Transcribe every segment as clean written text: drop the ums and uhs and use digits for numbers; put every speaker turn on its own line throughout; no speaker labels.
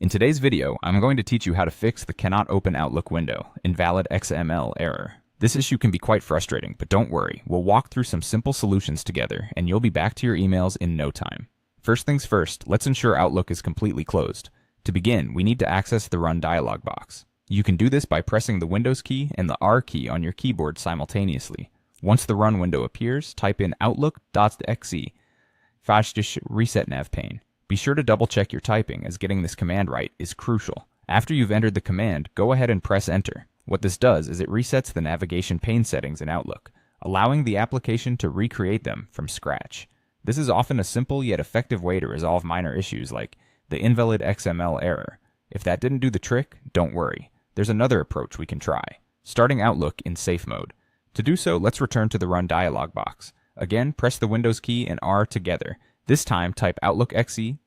In today's video, I'm going to teach you how to fix the cannot open Outlook window, Invalid XML error. This issue can be quite frustrating, but don't worry, we'll walk through some simple solutions together, and you'll be back to your emails in no time. First things first, let's ensure Outlook is completely closed. To begin, we need to access the Run dialog box. You can do this by pressing the Windows key and the R key on your keyboard simultaneously. Once the Run window appears, type in outlook.exe / reset nav pane. Be sure to double check your typing, as getting this command right is crucial. After you've entered the command, go ahead and press enter. What this does is it resets the navigation pane settings in Outlook, allowing the application to recreate them from scratch. This is often a simple yet effective way to resolve minor issues like the Invalid XML error. If that didn't do the trick, don't worry. There's another approach we can try, starting Outlook in safe mode. To do so, let's return to the Run dialog box. Again, press the Windows key and R together. This time, type outlook.exe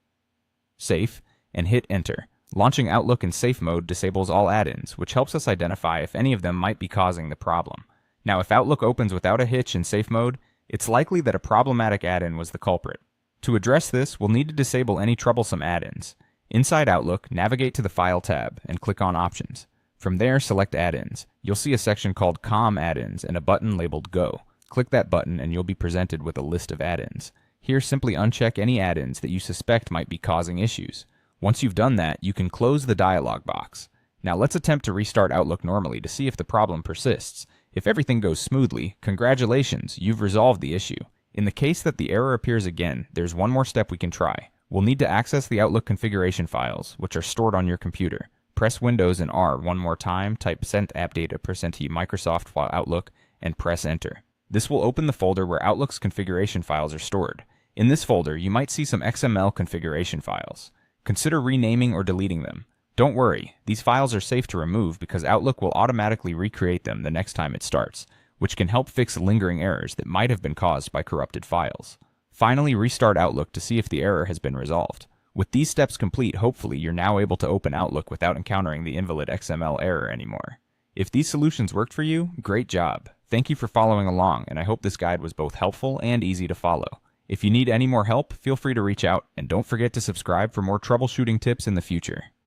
safe and hit enter. Launching Outlook in safe mode disables all add-ins, which helps us identify if any of them might be causing the problem. Now, if Outlook opens without a hitch in safe mode, it's likely that a problematic add-in was the culprit. To address this, we'll need to disable any troublesome add-ins. Inside Outlook, navigate to the File tab and click on Options. From there, select Add-ins. You'll see a section called COM Add-ins and a button labeled Go. Click that button and you'll be presented with a list of add-ins. Here, simply uncheck any add-ins that you suspect might be causing issues. Once you've done that, you can close the dialog box. Now let's attempt to restart Outlook normally to see if the problem persists. If everything goes smoothly, congratulations, you've resolved the issue. In the case that the error appears again, there's one more step we can try. We'll need to access the Outlook configuration files, which are stored on your computer. Press Windows and R one more time, type send app data %e Microsoft while Outlook, and press enter. This will open the folder where Outlook's configuration files are stored. In this folder, you might see some XML configuration files. Consider renaming or deleting them. Don't worry, these files are safe to remove because Outlook will automatically recreate them the next time it starts, which can help fix lingering errors that might have been caused by corrupted files. Finally, restart Outlook to see if the error has been resolved. With these steps complete, hopefully you're now able to open Outlook without encountering the Invalid XML error anymore. If these solutions worked for you, great job. Thank you for following along, and I hope this guide was both helpful and easy to follow. If you need any more help, feel free to reach out, and don't forget to subscribe for more troubleshooting tips in the future.